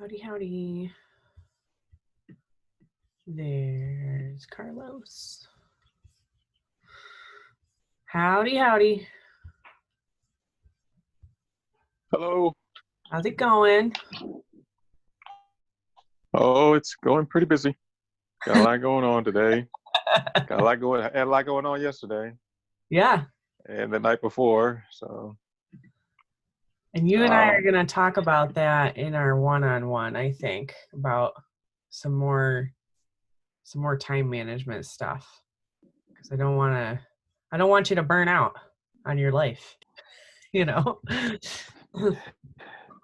Howdy, howdy. There's Carlos. Howdy, howdy. Hello. How's it going? Oh, it's going pretty busy. Got a lot going on today. Had a lot going on yesterday Yeah. and the night before. So, And you and I are um, going to talk about that in our one-on-one, I think, about some more time management stuff. Because I don't want you to burn out on your life, you know.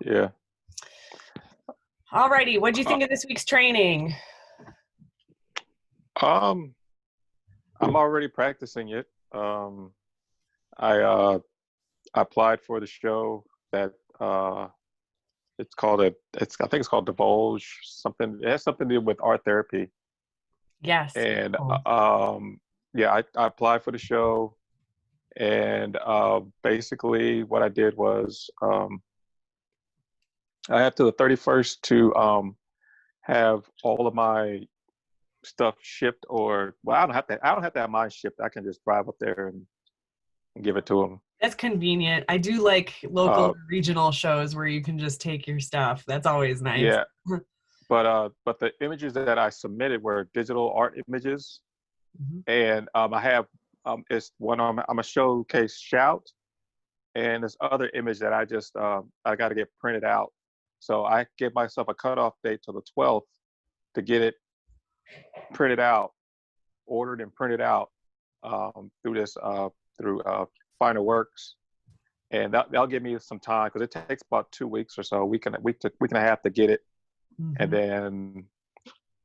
yeah. Alrighty, what'd you Uh, think of this week's training? um, I'm already practicing it. I applied for the show that I think it's called Divulge something. It has something to do with art therapy. Yes. And Cool. yeah, I applied for the show, and basically what I did was I have to the 31st to have all of my stuff shipped, or well, I don't have to have mine shipped. I can just drive up there and give it to them. That's convenient. I do like local Uh, or regional shows where you can just take your stuff. That's always nice. yeah, but the images that I submitted were digital art images, Mhm. and I have it's one I'm a showcase shout, and this other image that I got to get printed out. So I give myself a cutoff date till the 12th to get it printed out, ordered and printed out through through Final Works, and that'll give me some time because it takes about 2 weeks or so, week and a half to get it, and Mhm. then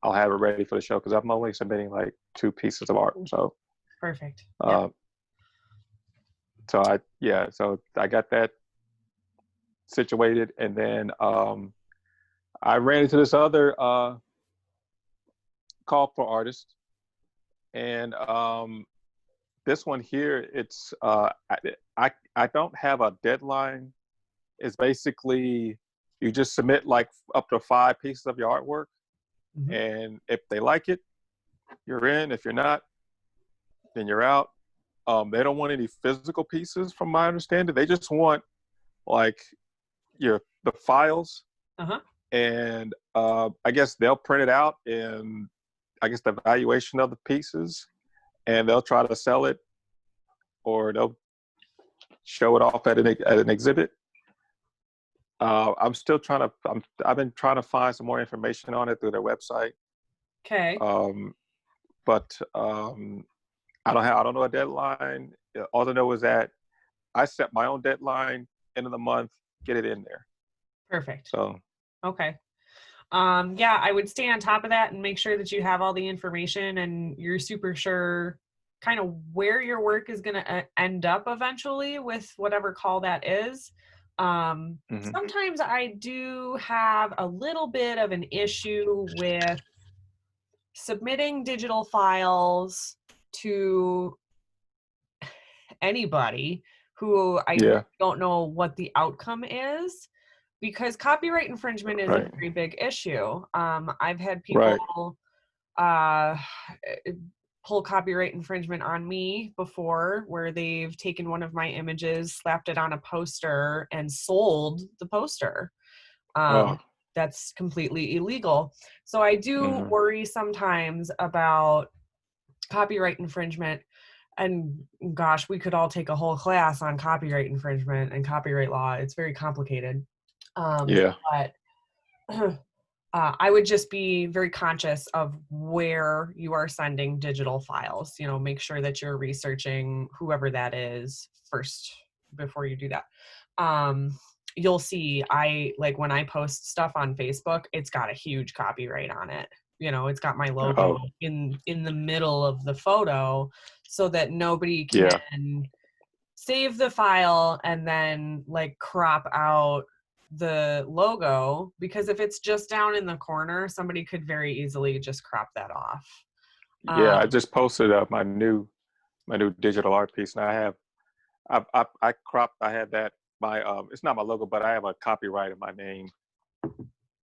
I'll have it ready for the show because I'm only submitting like 2 pieces of art. So, Perfect. Yep. uh, so I got that situated, and then I ran into this other call for artists, and this one here, I don't have a deadline. It's basically you just submit like up to 5 pieces of your artwork, Mhm. and if they like it, you're in. If you're not, then you're out. They don't want any physical pieces, from my understanding. They just want like the files, Uh-huh. and I guess they'll print it out, and I guess the valuation of the pieces, and they'll try to sell it, or they'll show it off at an exhibit. I've been trying to find some more information on it through their website, Okay. um, but I don't know a deadline. All I know is that I set my own deadline, end of the month, get it in there. Perfect. So Okay. Yeah, I would stay on top of that and make sure that you have all the information and you're super sure kind of where your work is going to end up eventually with whatever call that is. mhm. Sometimes I do have a little bit of an issue with submitting digital files to anybody who I really Yeah, don't know what the outcome is because copyright infringement is a right, very big issue. I've had right. people uh, pull copyright infringement on me before where they've taken one of my images, slapped it on a poster, and sold the poster. Oh, That's completely illegal. So I do hmm, worry sometimes about copyright infringement. And gosh, we could all take a whole class on copyright infringement and copyright law. It's very complicated. yeah, But I would just be very conscious of where you are sending digital files. You know, make sure that you're researching whoever that is first before you do that. You'll see, I like when I post stuff on Facebook, it's got a huge copyright on it. You know, it's got my logo oh, in the middle of the photo so that nobody yeah, can save the file and then like crop out the logo, because if it's just down in the corner, somebody could very easily just crop that off. yeah. I Um, just posted up my new digital art piece, and I cropped. I had that my it's not my logo, but I have a copyright in my name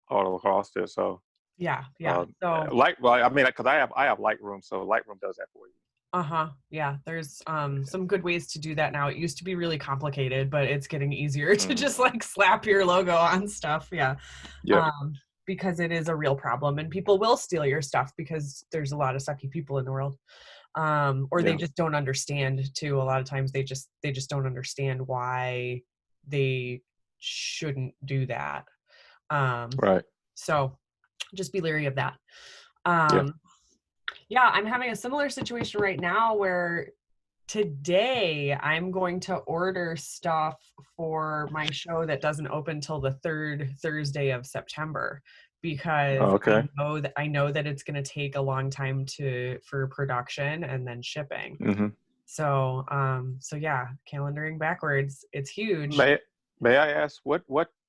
all across it. So, Yeah, yeah. So well, I mean, because I have Lightroom, so Lightroom does that for you. uh-huh. Yeah, there's Yeah. some good ways to do that now. It used to be really complicated, but it's getting easier to Mhm. just like slap your logo on stuff. Yeah. Yep. Um, because it is a real problem and people will steal your stuff because there's a lot of sucky people in the world. Or they Yeah. just don't understand too. A lot of times they just don't understand why they shouldn't do that. Um, Right. so just be leery of that. Yeah. Um, yeah, I'm having a similar situation right now where today I'm going to order stuff for my show that doesn't open till the third Thursday of September because Okay. I know that it's going to take a long time for production and then shipping. Hmm. So yeah, calendaring backwards, it's huge. May May I ask what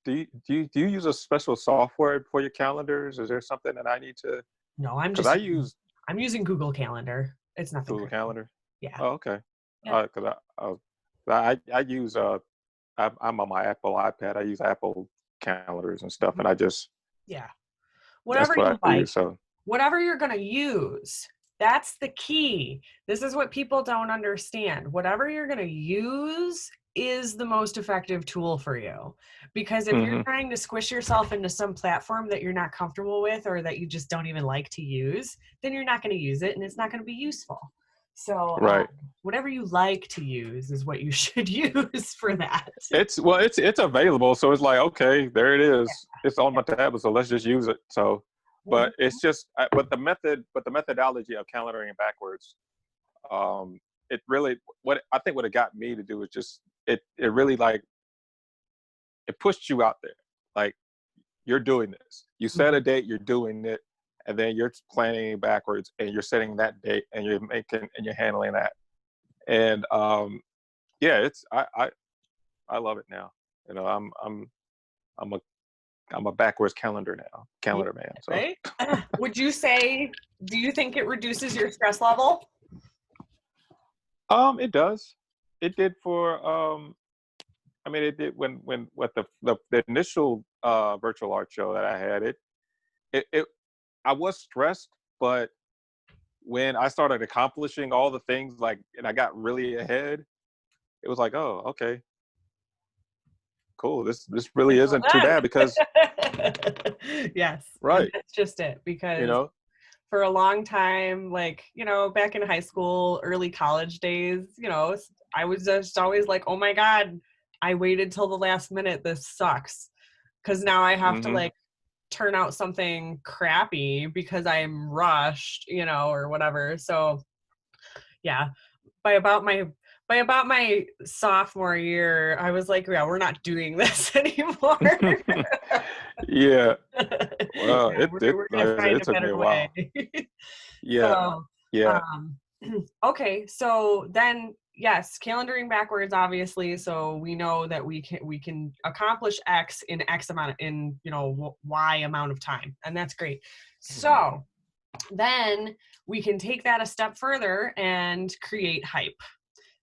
do you use a special software for your calendars? Is there something that I need to? No, Because I use I'm using Google Calendar. It's nothing Google crazy. Calendar. Yeah. Oh, okay. Yeah. Because I use I'm on my Apple iPad. I use Apple calendars and stuff, and I just Yeah. that's Whatever what you I like. use. So Whatever you're going to use, that's the key. This is what people don't understand. Whatever you're going to use is the most effective tool for you. Because if you're hmm trying to squish yourself into some platform that you're not comfortable with or that you just don't even like to use, then you're not going to use it and it's not going to be useful. So, right. whatever you like to use is what you should use for that. It's available, so it's like okay, there it is. It's on my tablet, so let's just use it. So, but Mhm. it's just but the methodology of calendaring backwards, um, it really what it got me to do is just it really like it pushed you out there, like you're doing this. You set Mhm. a date, you're doing it, and then you're planning backwards, and you're setting that date, and you're handling that, and yeah, I love it now. You know, I'm a I'm a backwards Yeah, calendar man. So right? Would you say, do you think it reduces your stress level? it does. It did for I mean it did when what the initial virtual art show that I had it I was stressed, but when I started accomplishing all the things like and I got really ahead, it was like, oh, okay, cool. This really Like, isn't too well bad because done. Yes, and right, that's just it. you Because know, for a long time, like, back in high school, early college days, I was just always like, oh my God, I waited till the last minute. This sucks. Because now I have to hmm like turn out something crappy because I'm rushed, or whatever. So yeah, by about my by about my sophomore year, I was like, yeah, we're not doing this anymore. yeah. Well, Yeah, we're like gonna I said, find it a took me better a way. while. Yeah, So, yeah. um, okay, so then yes, calendaring backwards, obviously. So we know that we can accomplish X in X amount in Y amount of time, and that's great. Mhm. So then we can take that a step further and create hype.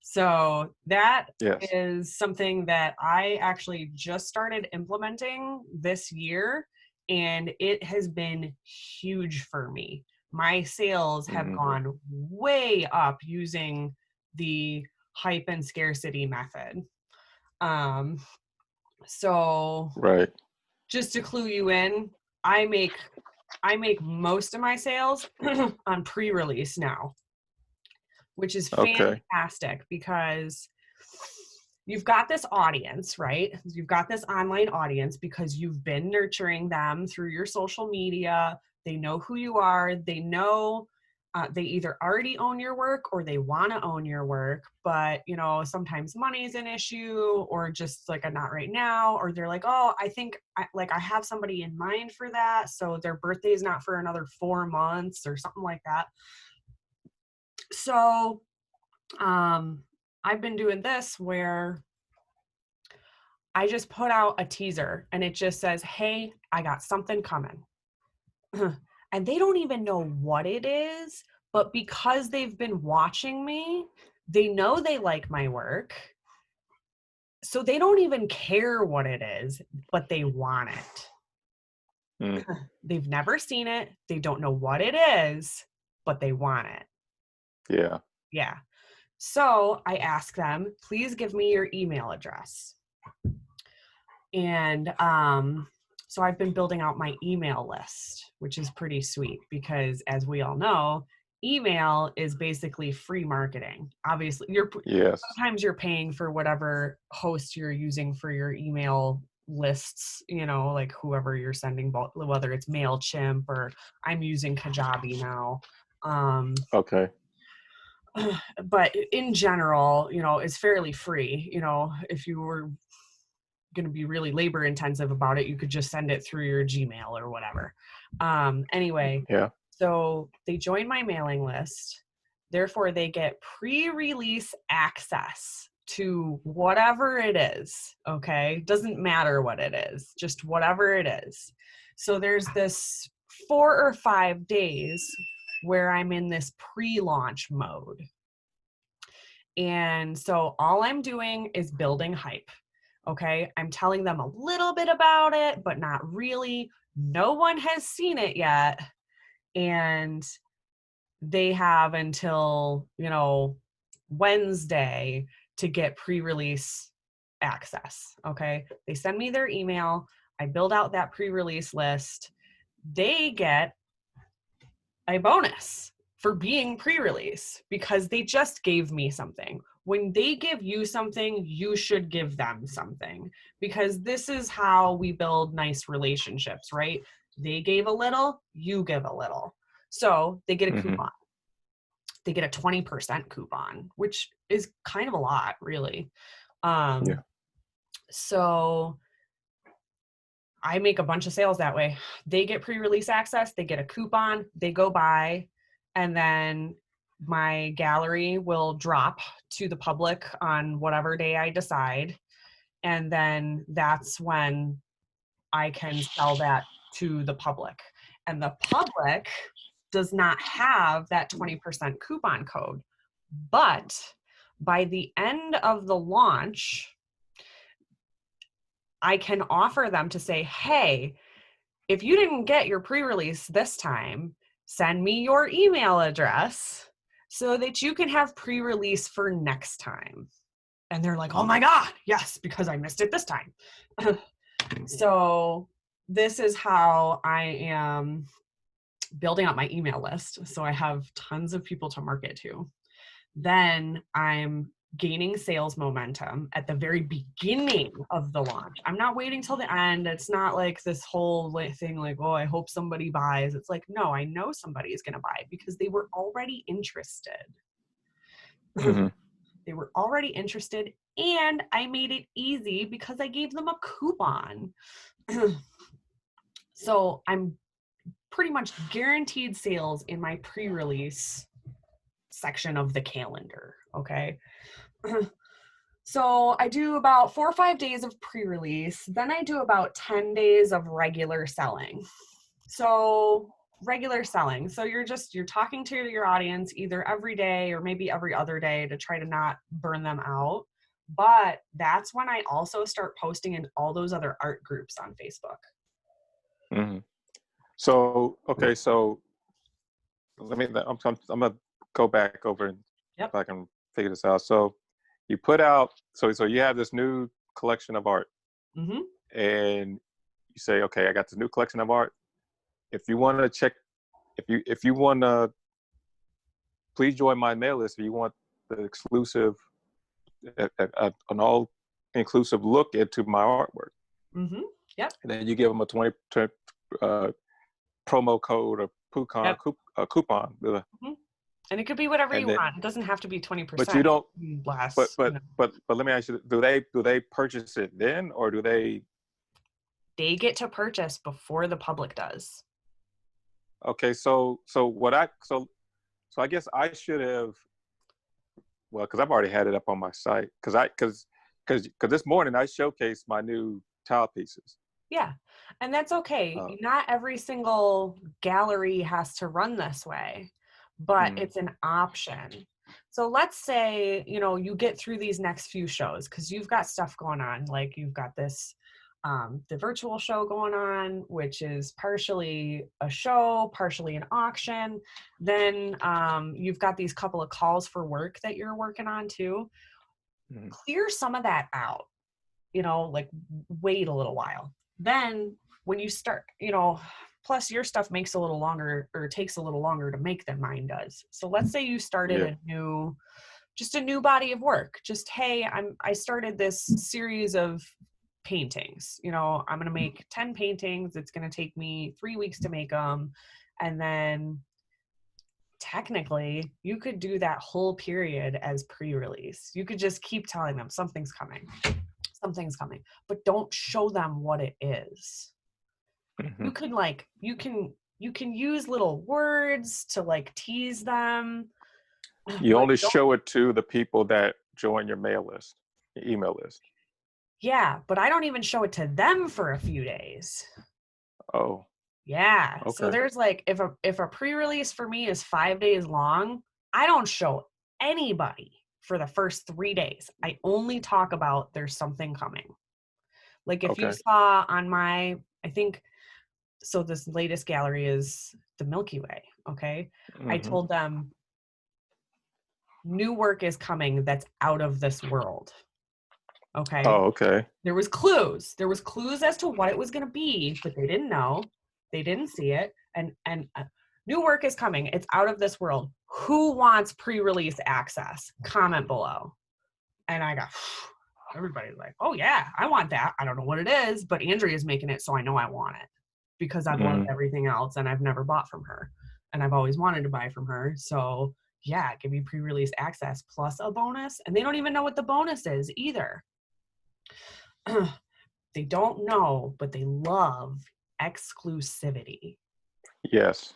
So that Yes. is something that I actually just started implementing this year, and it has been huge for me. My sales have hmm gone way up using the hype and scarcity method. Um, so Right. just to clue you in, I make I make most of my sales on pre-release now, which is Okay. fantastic because you've got this audience, right? You've got this online audience because you've been nurturing them through your social media. They know who you are. They know they either already own your work or they want to own your work, but sometimes money is an issue or just like a not right now, or they're like, oh, I think I have somebody in mind for that. So their birthday is not for another 4 months or something like that. So um, I've been doing this where I just put out a teaser and it just says, hey, I got something coming. And they don't even know what it is, but because they've been watching me, they know they like my work. So they don't even care what it is, but they want it. Mm. They've never seen it. They don't know what it is, but they want it. Yeah. Yeah. So I ask them, please give me your email address. And so I've been building out my email list, which is pretty sweet because, as we all know, email is basically free marketing. Obviously, Yes. sometimes you're paying for whatever host you're using for your email lists, like whoever you're sending, whether it's MailChimp or I'm using Kajabi now. Okay. But in general, it's fairly free. If you were going to be really labor intensive about it, you could just send it through your Gmail or whatever. Anyway, Yeah. so they join my mailing list. Therefore, they get pre-release access to whatever it is. Okay. Doesn't matter what it is, just whatever it is. So there's this 4 or 5 days where I'm in this pre-launch mode. And so all I'm doing is building hype. Okay. I'm telling them a little bit about it, but not really. No one has seen it yet. And they have until, Wednesday to get pre-release access. Okay. They send me their email. I build out that pre-release list. They get a bonus for being pre-release because they just gave me something. When they give you something, you should give them something, because this is how we build nice relationships, right? They gave a little, you give a little. So they get a Mm-hmm. coupon. They get a 20% coupon, which is kind of a lot, really. Yeah. So I make a bunch of sales that way. They get pre-release access, they get a coupon, they go buy, and then my gallery will drop to the public on whatever day I decide. And then that's when I can sell that to the public. And the public does not have that 20% coupon code. But by the end of the launch, I can offer them to say, hey, if you didn't get your pre-release this time, send me your email address so that you can have pre-release for next time. And they're like, oh my God, yes, because I missed it this time. So this is how I am building out my email list. So I have tons of people to market to. Then I'm gaining sales momentum at the very beginning of the launch. I'm not waiting till the end. It's not like this whole thing like, oh, I hope somebody buys. It's like, no, I know somebody is going to buy because they were already interested. Mm-hmm. They were already interested, and I made it easy because I gave them a coupon. So I'm pretty much guaranteed sales in my pre-release section of the calendar. Okay. So I do about 4 or 5 days of pre-release. Then I do about 10 days of regular selling. So regular selling. So you're talking to your audience either every day or maybe every other day to try to not burn them out. But that's when I also start posting in all those other art groups on Facebook. Mm-hmm. So, okay. So I'm going to go back over and Yep. if I can figure this out. So you put out, so you have this new collection of art, Mm-hmm. and you say, okay, I got this new collection of art. If you want to check, if you want to, please join my mail list. If you want the exclusive, an all inclusive look into my artwork. Mm-hmm. Yep. And then you give them a 20 promo code or Yep. coupon. Mm-hmm. And it could be whatever you Then, want. It doesn't have to be 20%. But you don't. Less, but let me ask you: do they purchase it then, or do they? They get to purchase before the public does. Okay, so I guess I should have. Well, because I've already had it up on my site. Because this morning I showcased my new tile pieces. Yeah, and that's okay. Not every single gallery has to run this way, but it's an option. So let's say, you get through these next few shows because you've got stuff going on. Like you've got this the virtual show going on, which is partially a show, partially an auction. Then you've got these couple of calls for work that you're working on too. Clear some of that out, like wait a little while. Then when you start, plus your stuff makes a little longer or takes a little longer to make than mine does. So let's say you started a new body of work. Just, hey, I started this series of paintings. I'm going to make 10 paintings. It's going to take me 3 weeks to make them. And then technically you could do that whole period as pre-release. You could just keep telling them something's coming, but don't show them what it is. You could you can use little words to like tease them. You only show it to the people that join your mail list, your email list. Yeah, but I don't even show it to them for a few days. Oh. Yeah. Okay. So there's like, if a pre-release for me is 5 days long, I don't show anybody for the first 3 days. I only talk about there's something coming. Like if you saw on my, I think, so this latest gallery is the Milky Way. Okay. I told them new work is coming that's out of this world. Okay. Oh, okay. There was clues as to what it was going to be, but they didn't know. They didn't see it. And new work is coming. It's out of this world. Who wants pre-release access? Comment below. And I got, everybody's like, oh yeah, I want that. I don't know what it is, but Andrea's making it, so I know I want it because I've loved everything else and I've never bought from her and I've always wanted to buy from her. So yeah, give me pre-release access plus a bonus. And they don't even know what the bonus is either. They don't know, but they love exclusivity. Yes.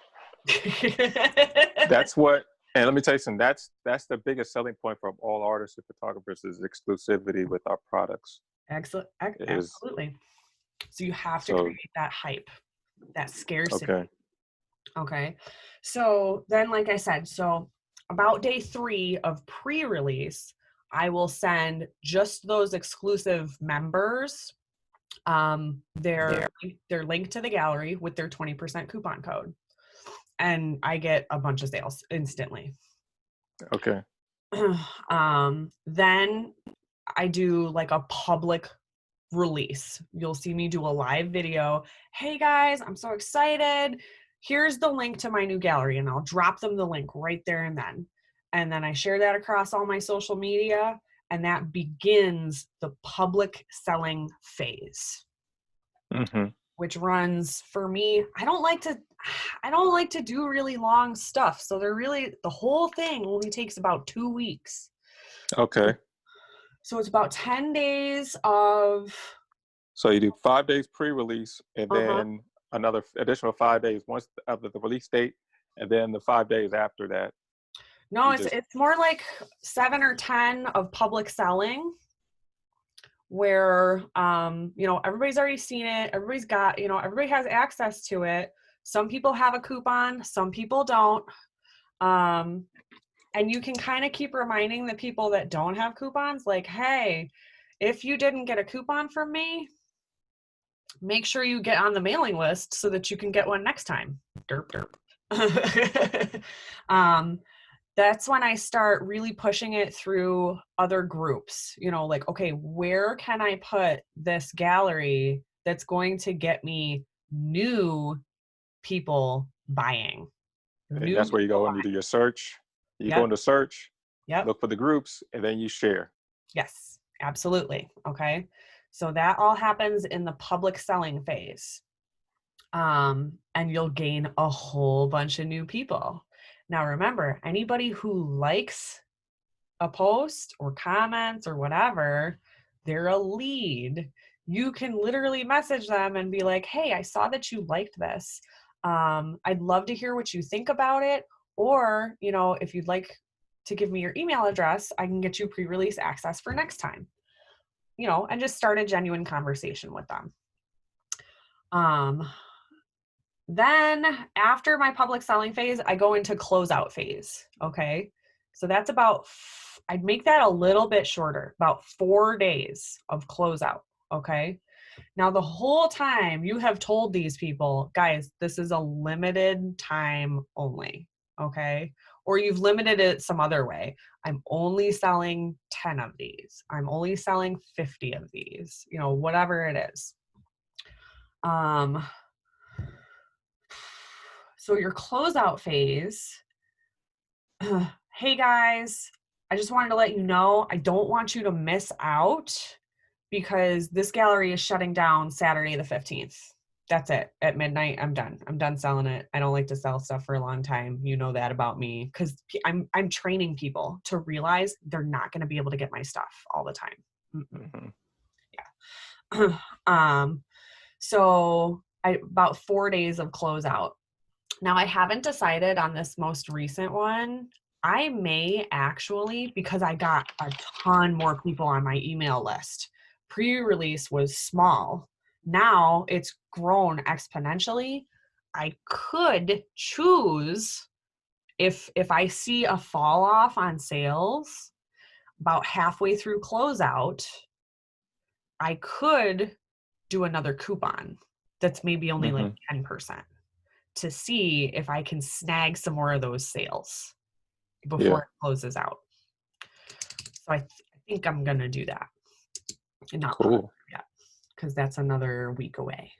That's what, and let me tell you something, that's the biggest selling point from all artists and photographers is exclusivity with our products. Excellent. Absolutely. So you have to create that hype, that scarcity. Okay. So then, like I said, so about day 3 of pre-release, I will send just those exclusive members their link to the gallery with their 20% coupon code. And I get a bunch of sales instantly. Okay. Then I do like a public release. You'll see me do a live video. Hey guys, I'm so excited. Here's the link to my new gallery, and I'll drop them the link right there and then. And then I share that across all my social media, and that begins the public selling phase, which runs for me. I don't like to do really long stuff. So the whole thing only takes about 2 weeks. Okay. So it's about 10 days of. So you do 5 days pre-release and then another additional 5 days once of the release date, and then the 5 days after that. No, it's more like 7 or 10 of public selling where, everybody's already seen it. Everybody's got, everybody has access to it. Some people have a coupon, some people don't. And you can kind of keep reminding the people that don't have coupons, like, hey, if you didn't get a coupon from me, make sure you get on the mailing list so that you can get one next time. Derp, derp. That's when I start really pushing it through other groups, like, okay, where can I put this gallery that's going to get me new people buying? And that's where you go and you do your search. You go into search, look for the groups, and then you share. Yes, absolutely. Okay. So that all happens in the public selling phase. And you'll gain a whole bunch of new people. Now, remember, anybody who likes a post or comments or whatever, they're a lead. You can literally message them and be like, hey, I saw that you liked this. I'd love to hear what you think about it. Or, if you'd like to give me your email address, I can get you pre-release access for next time, and just start a genuine conversation with them. Then after my public selling phase, I go into closeout phase. Okay. So that's I'd make that a little bit shorter, about 4 days of closeout. Okay. Now, the whole time you have told these people, guys, this is a limited time only, okay? Or you've limited it some other way. I'm only selling 10 of these. I'm only selling 50 of these, you know, whatever it is. Um, so your closeout phase, hey guys, I just wanted to let you know, I don't want you to miss out because this gallery is shutting down Saturday the 15th. That's it. At midnight, I'm done. I'm done selling it. I don't like to sell stuff for a long time. You know that about me, because I'm training people to realize they're not going to be able to get my stuff all the time. Mhm. Yeah. So about 4 days of closeout. Now I haven't decided on this most recent one. I may actually, because I got a ton more people on my email list. Pre-release was small. Now it's grown exponentially. I could choose, if I see a fall off on sales about halfway through closeout, I could do another coupon that's maybe only like Mhm. 10% to see if I can snag some more of those sales before Yeah. it closes out. So I think I'm going to do that and not put it Cool. yet, because that's another week away.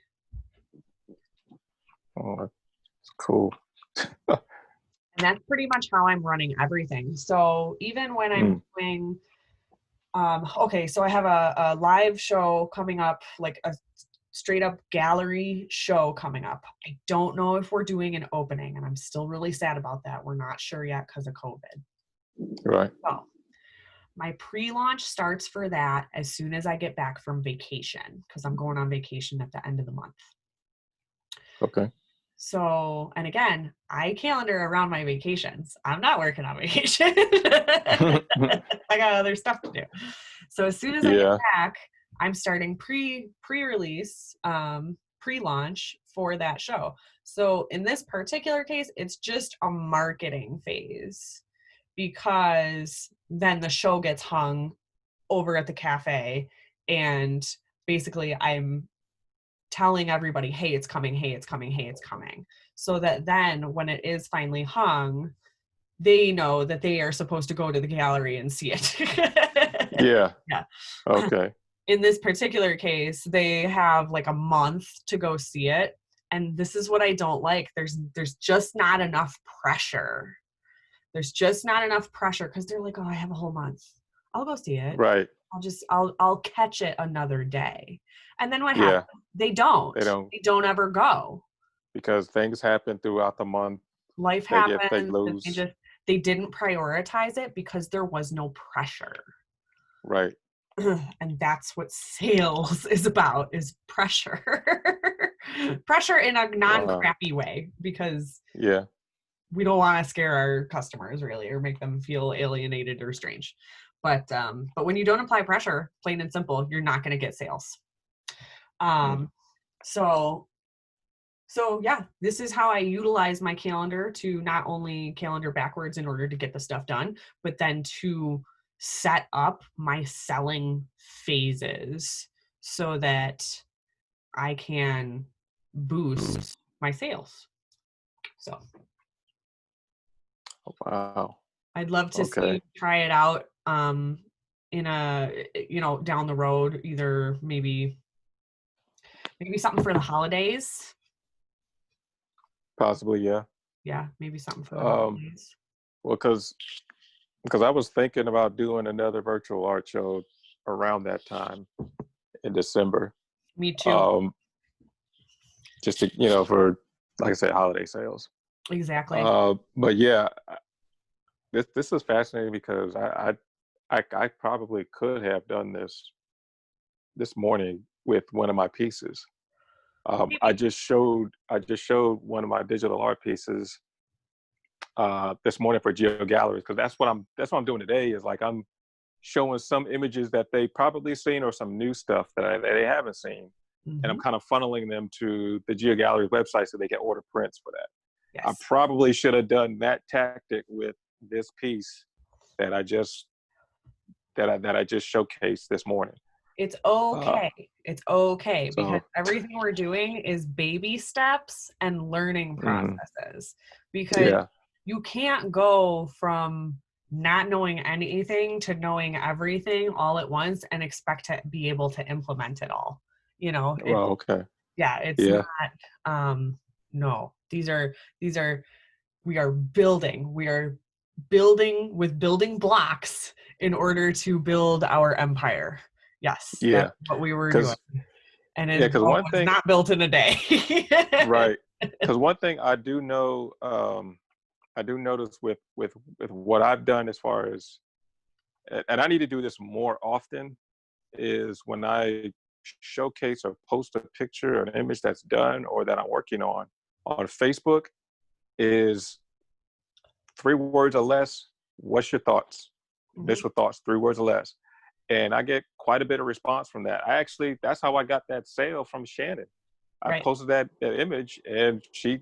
Oh, that's cool. And that's pretty much how I'm running everything. So even when I'm Mm. doing, okay, so I have a live show coming up, like a straight up gallery show coming up. I don't know if we're doing an opening, and I'm still really sad about that. We're not sure yet because of COVID. Right. So my pre-launch starts for that as soon as I get back from vacation, because I'm going on vacation at the end of the month. Okay. So, and again, I calendar around my vacations. I'm not working on vacation. I got other stuff to do. So as soon as I get Yeah. back, I'm starting pre-release, pre-launch for that show. So in this particular case, it's just a marketing phase, because then the show gets hung over at the cafe, and basically I'm telling everybody, hey, it's coming, hey, it's coming, hey, it's coming. So that then when it is finally hung, they know that they are supposed to go to the gallery and see it. Yeah. Yeah. Okay. In this particular case, they have like a month to go see it. And this is what I don't like. There's just not enough pressure. There's just not enough pressure, because they're like, oh, I have a whole month. I'll go see it. Right. I'll catch it another day. And then what happens? Yeah. They don't. They don't, They don't ever go. because things happen throughout the month. Life They happens, and lose. they didn't prioritize it because there was no pressure. Right. And that's what sales is about, is pressure. Pressure in a Wow. non-crappy way, because Yeah. we don't want to scare our customers really, or make them feel alienated or strange. But when you don't apply pressure, plain and simple, you're not going to get sales. Mm. So yeah, this is how I utilize my calendar, to not only calendar backwards in order to get the stuff done, but then to set up my selling phases so that I can boost my sales. So Wow. I'd love to see you Okay. try it out, in down the road, either maybe something for the holidays. Possibly, yeah. Yeah, maybe something for the Um, holidays. well, because I was thinking about doing another virtual art show around that time in December. Me too. Um, just to, for, like I said, holiday sales. Exactly. But yeah, this is fascinating, because I probably could have done this morning with one of my pieces. I Maybe. just showed one of my digital art pieces this morning for Geo Galleries, because that's what I'm doing today, is like I'm showing some images that they probably seen, or some new stuff that they haven't seen, and I'm Mhm. kind of funneling them to the Geo Galleries website so they can order prints for that. I Yes. probably should have done that tactic with this piece that I just showcased this morning. It's Uh, okay. It's okay because so, everything we're doing is baby steps and learning mhm, processes because yeah. you can't go from not knowing anything to knowing everything all at once and expect to be able to implement it all. You know, it Well, okay. yeah, it's Yeah. not no. These are we are building. We are building with building blocks in order to build our empire. Yes, that's Yeah. what we were doing. Cause And yeah, it cause one was thing, not built in a day. right. Cause one thing I do know, I do notice with what I've done as far as, and I need to do this more often, is when I showcase or post a picture or an image that's done or that I'm working on Facebook, is 3 words or less. What's your thoughts? Mhm. Initial thoughts, 3 words or less. And I get quite a bit of response from that. That's how I got that sale from Shannon. I Right. posted that image, and she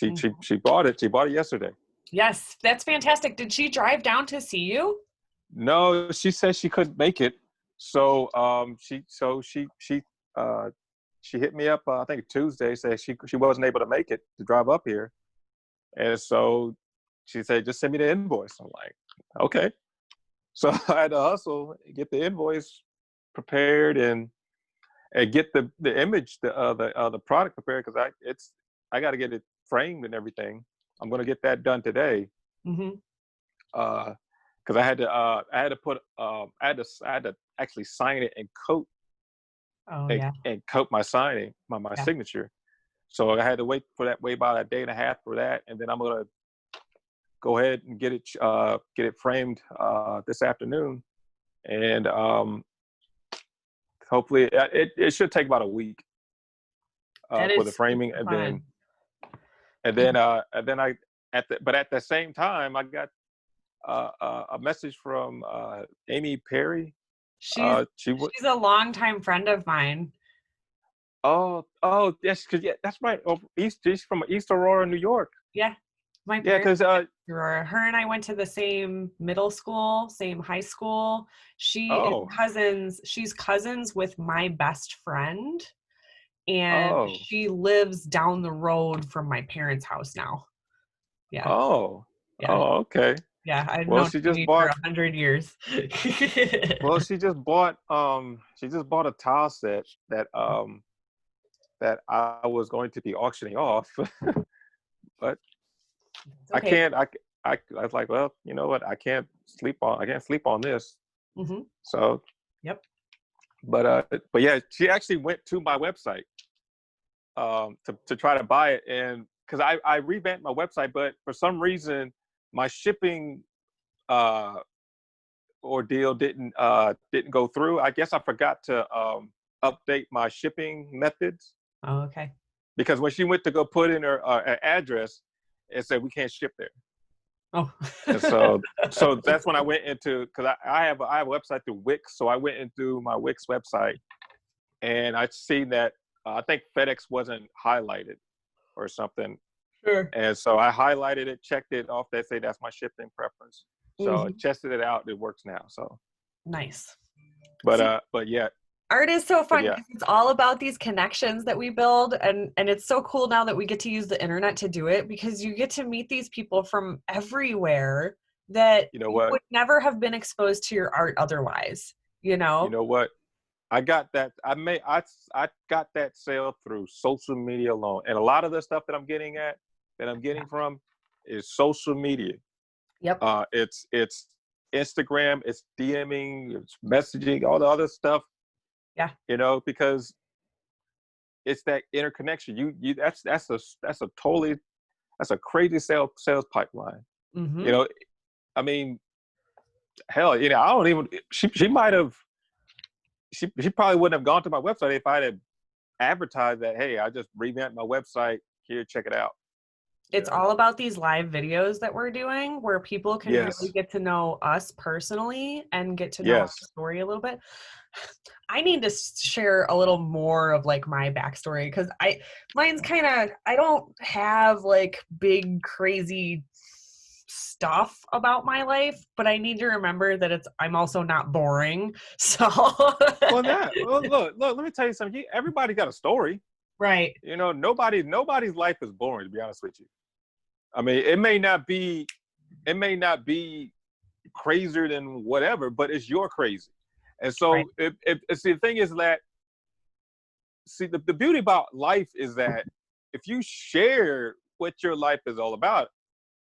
Mhm. she bought it. She bought it yesterday. Yes, that's fantastic. Did she drive down to see you? No, she said she couldn't make it, so uh, she hit me up. I think Tuesday, said she wasn't able to make it to drive up here, and so she said just send me the invoice. I'm like, okay. So I had to hustle, get the invoice prepared, and get the image, the product prepared, because I got to get it framed and everything. I'm gonna get that done today. Hmm. Because I had to put I had to actually sign it and Oh yeah, coat my signing, my yeah. signature. So I had to wait about a day and a half for that, and then I'm gonna go ahead and get it framed this afternoon, and hopefully it should take about a week That for the is framing, super fun. and then I at the same time I got a message from Amy Perry. She's She would. she's a longtime friend of mine. Oh, yes, because yeah, that's right. Oh, she's from East Aurora, New York. Yeah, my Yeah, parents because Aurora. Her and I went to the same middle school, same high school. She is oh, cousins. She's cousins with my best friend, and oh, she lives down the road from my parents' house now. Yeah, oh, yeah, oh, okay. yeah. I've Well, known she just Amy for bought. 100 years. Well, she just bought a tile set that I was going to be auctioning off, but It's I okay. can't. I was like, well, you know what? I can't sleep on this. Hmm. So, Yep. but yeah, she actually went to my website to try to buy it, and because I revamped my website, but for some reason my shipping uh, ordeal didn't go through. I guess I forgot to update my shipping methods, Oh, okay. because when she went to go put in her address, it said we can't ship there. Oh. And so that's when I went into, because I have a website through Wix, so I went into my Wix website, and I seen that I think FedEx wasn't highlighted or something, Sure. and so I highlighted it, checked it off. They say that's my shipping preference. So I Hmm. tested it out. It works now. So, Nice. but See, uh, but yeah, art is so but fun yeah, because it's all about these connections that we build, and it's so cool now that we get to use the internet to do it because you get to meet these people from everywhere that you know you what, would never have been exposed to your art otherwise, you you know? know what, I got that. I got that sale through social media alone, and a lot of the stuff that I'm Yeah. getting from is social media. Yep. It's Instagram, it's DMing, it's messaging, all the other stuff. Yeah. Because it's that interconnection. You that's a crazy sales pipeline. You Hmm. know, I mean, hell, I don't even. She might have. She probably wouldn't have gone to my website if I had advertised that. Hey, I just revamped my website. Here, check it out. You It's know. all about these live videos that we're doing where people can really Yes. get to know us personally and get to know our Yes. story a little bit. I need to share a little more of like my backstory because mine's kind of, I don't have like big crazy stuff about my life, but I need to remember that I'm also not boring. So Well, look, let me tell you something. Everybody got a story. right. You know, nobody's life is boring, to be honest with you. I mean, it may not be crazier than whatever, but it's your crazy. And so Right. see, the thing is that, the beauty about life is that if you share what your life is all about,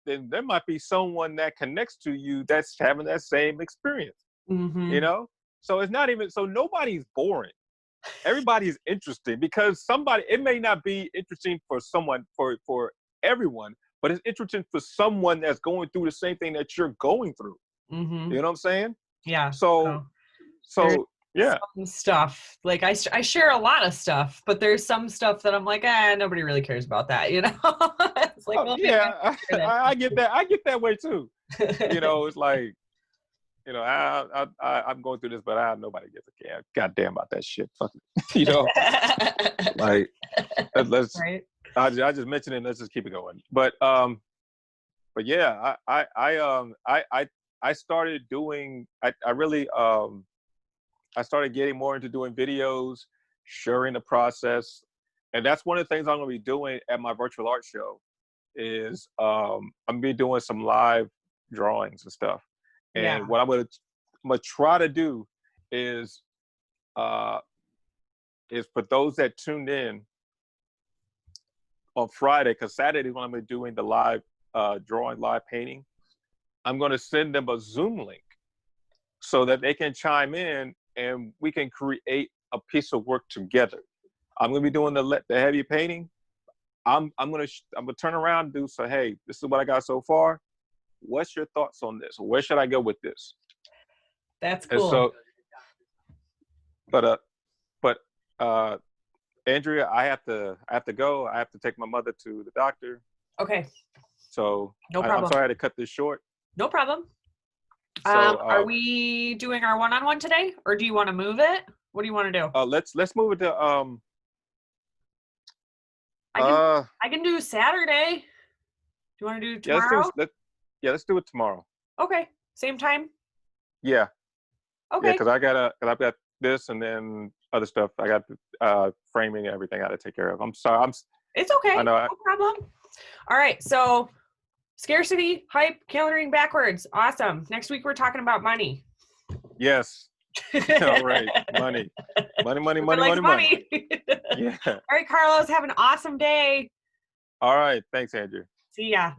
then there might be someone that connects to you that's having that same experience, Mm-hmm. you know? So it's not even, so nobody's boring. Everybody's interesting, because it may not be interesting for someone, for everyone, but it's interesting for someone that's going through the same thing that you're going through. Mm-hmm. You know what I'm saying? Yeah. So, There's yeah. some stuff, like I share a lot of stuff, but there's some stuff that I'm like, nobody really cares about that, you know? It's like, Oh, well, maybe yeah, I get that. I get that way too. You know, it's like, you know, I'm going through this, but nobody gives a damn, goddamn about that shit. Fuck it. You know, like, let's. right. I just mentioned it. Let's just keep it going. But yeah, I started doing. I really I started getting more into doing videos, sharing the process, and that's one of the things I'm going to be doing at my virtual art show. Is I'm gonna be doing some live drawings and stuff. Yeah. And what I'm gonna try to do is for those that tuned in on Friday, because Saturday is when I'm gonna be doing the live drawing, live painting. I'm gonna send them a Zoom link so that they can chime in and we can create a piece of work together. I'm gonna be doing the heavy painting. I'm gonna turn around and say, hey, this is what I got so far. What's your thoughts on this? Where should I go with this? That's And cool. so, but Andrea, I have to go. I have to take my mother to the doctor. Okay. So No I'm problem. sorry I had to cut this short. No problem. So are we doing our one-on-one today, or do you want to move it? What do you want to do? Let's move it to I can do Saturday. Do you want to do tomorrow? Let's do it tomorrow. Okay. Same time? Yeah. Okay. Yeah, because I've got this and then other stuff. I got framing and everything I got to take care of. I'm sorry. It's okay. I know. No problem. All right. So scarcity, hype, calendaring backwards. Awesome. Next week we're talking about money. Yes. All right. Money. Yeah. All right, Carlos. Have an awesome day. All right. Thanks, Andrew. See ya.